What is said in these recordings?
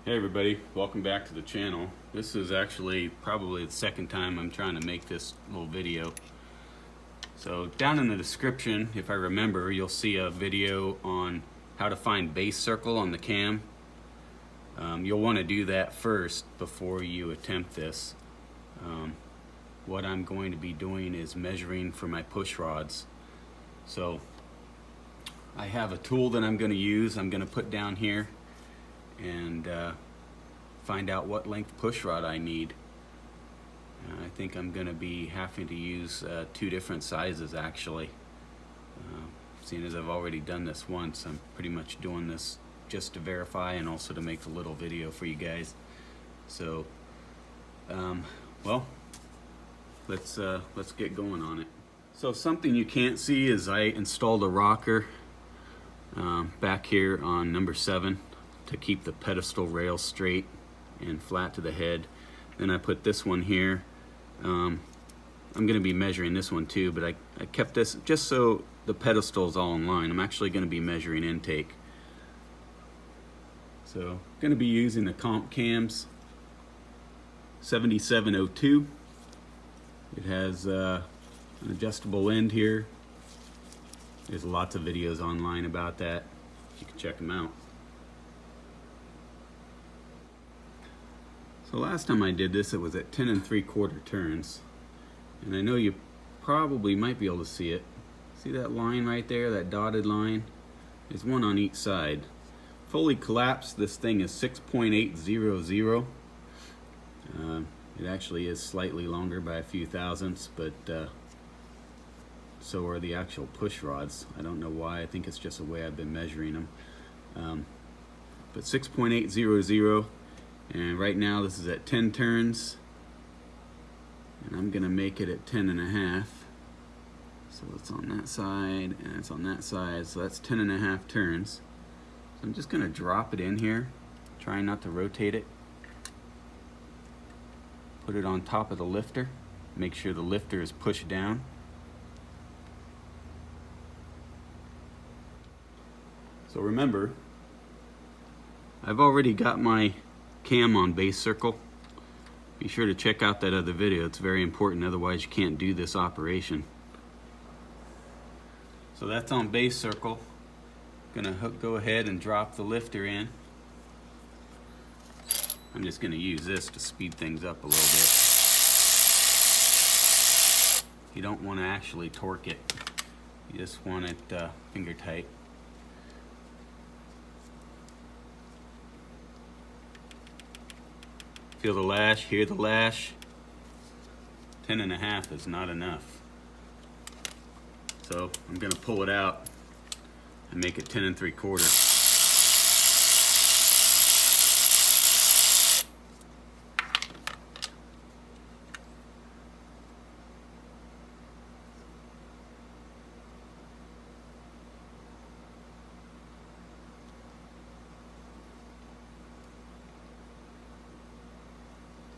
Hey everybody, welcome back to the channel. This is actually probably the second time I'm trying to make this little video. So down in the description, if I remember, you'll see a video on how to find base circle on the cam. You'll want to do that first before you attempt this. What I'm going to be doing is measuring for my push rods. So I have a tool that I'm going to use. I'm going to put down here and find out what length push rod I need. I think I'm going to be having to use two different sizes actually. Seeing as I've already done this once, I'm pretty much doing this just to verify and also to make a little video for you guys. So, well, let's get going on it. So something you can't see is I installed a rocker back here on number 7 to keep the pedestal rail straight and flat to the head. Then I put this one here. I'm going to be measuring this one too, but I kept this just so the pedestal is all in line. I'm actually going to be measuring intake. So I'm going to be using the Comp Cams 7702. It has an adjustable end here. There's lots of videos online about that. You can check them out. So last time I did this, it was at 10 3/4 turns. And I know you probably might be able to see it. See that line right there, that dotted line? There's one on each side. Fully collapsed, this thing is 6.800. It actually is slightly longer by a few thousandths, but so are the actual push rods. I don't know why, I think it's just the way I've been measuring them. But 6.800. And right now this is at 10 turns, and I'm gonna make it at 10.5. So it's on that side and it's on that side, so that's 10.5 turns. So I'm just gonna drop it in here, trying not to rotate it. Put it on top of the lifter, make sure the lifter is pushed down. So remember, I've already got my cam on base circle. Be sure to check out that other video, it's very important, otherwise you can't do this operation. So that's on base circle. Gonna go ahead and drop the lifter in. I'm just gonna use this to speed things up a little bit. You don't want to actually torque it, you just want it finger tight. Feel the lash, hear the lash. 10.5 is not enough. So I'm gonna pull it out and make it 10 3/4.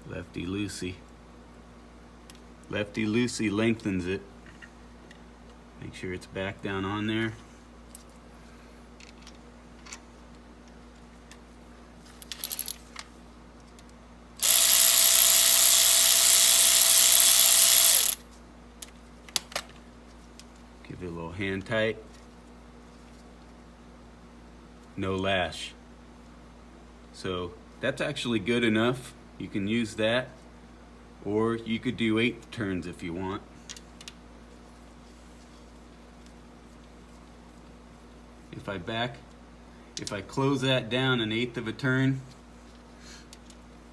Lefty loosey. Lefty loosey lengthens it. Make sure it's back down on there. Give it a little hand tight. No lash. So that's actually good enough. You can use that, or you could do 8 turns if you want. If I close that down 1/8 of a turn,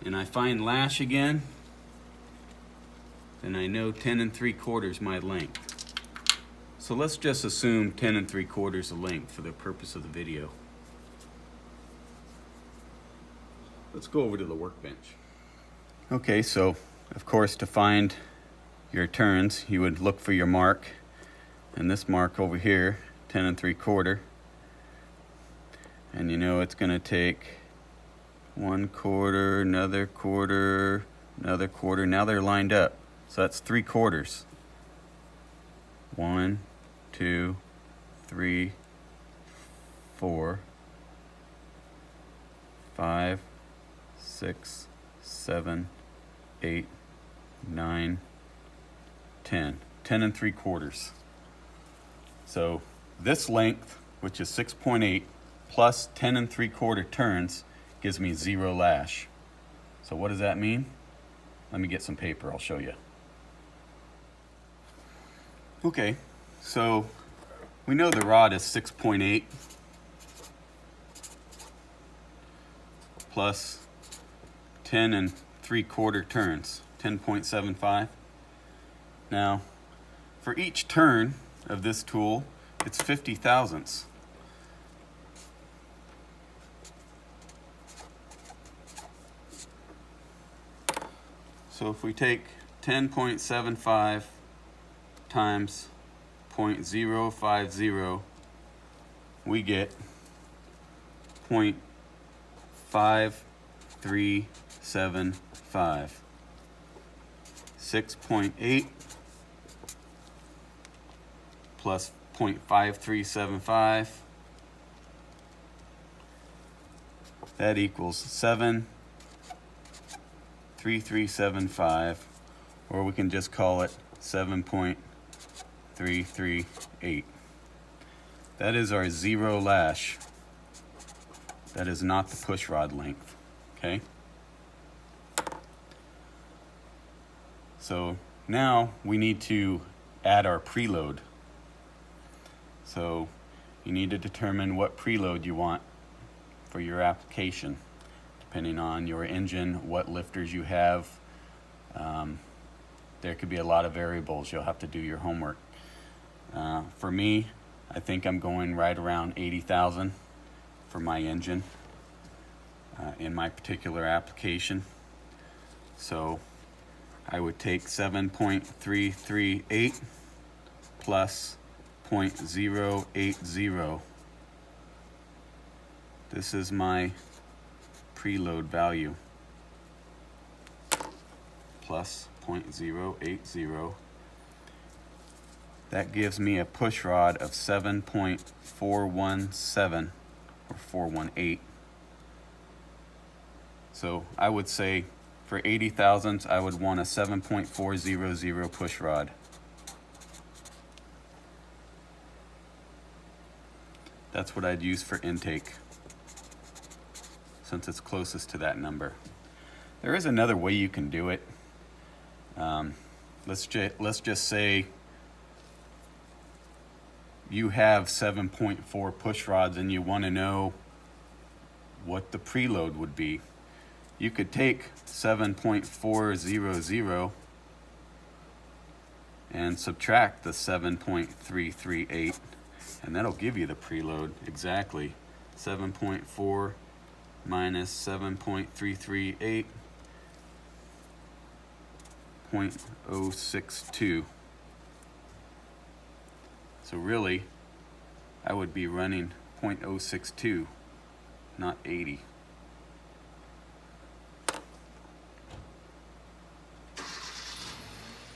and I find lash again, then I know 10 3/4 my length. So let's just assume 10 3/4 the length for the purpose of the video. Let's go over to the workbench. Okay, so of course to find your turns, you would look for your mark, and this mark over here, 10 3/4, and you know it's going to take 1/4, another quarter, another quarter. Now they're lined up, so that's 3/4. 1, 2, 3, 4, 5, 6, 7, 8, 9, 10. 10 3/4. So this length, which is 6.8 plus 10 3/4 turns, gives me 0 lash. So what does that mean? Let me get some paper, I'll show you. Okay, so we know the rod is 6.8 plus 10 3/4 turns, 10.75. Now, for each turn of this tool, it's 50 thousandths. So if we take 10.75 times 0.050, we get 0.5375. 6.8 plus 0.5375, that equals 7.3375, or we can just call it 7.338. That is our 0 lash. That is not the push rod length, okay? So now we need to add our preload. So you need to determine what preload you want for your application, depending on your engine, what lifters you have. There could be a lot of variables. You'll have to do your homework. For me, I think I'm going right around 80,000 for my engine in my particular application. So I would take 7.338 plus 0.080. This is my preload value, plus 0.080. That gives me a push rod of 7.417 or 418. So I would say for 80 thousandths, I would want a 7.400 push rod. That's what I'd use for intake, since it's closest to that number. There is another way you can do it. Let's just say you have 7.4 push rods and you want to know what the preload would be. You could take 7.400 and subtract the 7.338, and that'll give you the preload exactly. 7.4 minus 7.338, 0.062. So really, I would be running 0.062, not 80.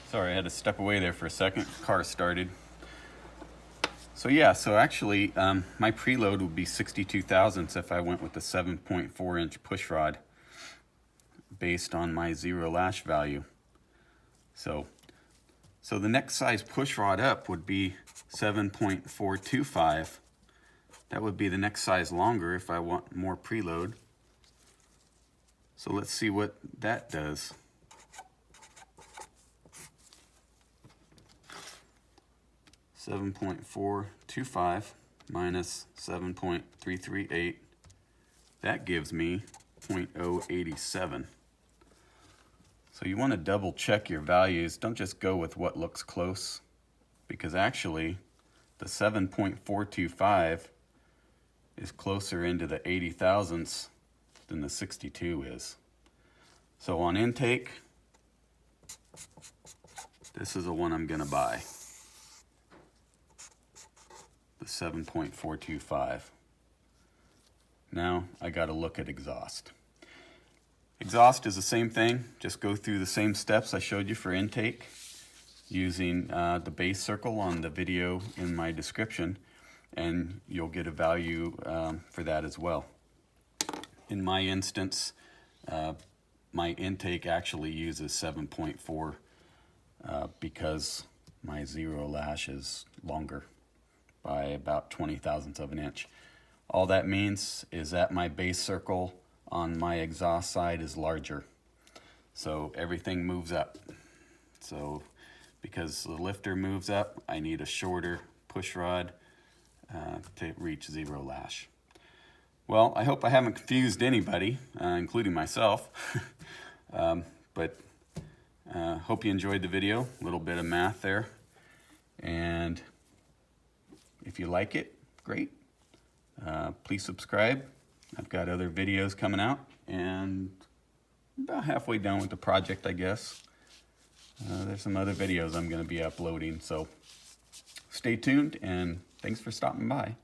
Sorry, I had to step away there for a second. Car started. So yeah, so actually my preload would be 62 thousandths if I went with the 7.4 inch push rod based on my 0 lash value. So the next size push rod up would be 7.425. That would be the next size longer if I want more preload. So let's see what that does. 7.425 minus 7.338, that gives me 0.087. So you want to double check your values. Don't just go with what looks close, because actually the 7.425 is closer into the 80 thousandths than the 62 is. So on intake, this is the one I'm going to buy. The 7.425. Now I got to look at exhaust. Exhaust is the same thing. Just go through the same steps I showed you for intake using the base circle on the video in my description, and you'll get a value for that as well. In my instance, My intake actually uses 7.4 because my zero lash is longer by about 20 thousandths of an inch. All that means is that my base circle on my exhaust side is larger. So everything moves up. So because the lifter moves up, I need a shorter push rod to reach zero lash. Well, I hope I haven't confused anybody, including myself. But hope you enjoyed the video. A little bit of math there. And if you like it, great. Please subscribe. I've got other videos coming out, and about halfway done with the project, I guess. There's some other videos I'm going to be uploading, so stay tuned, and thanks for stopping by.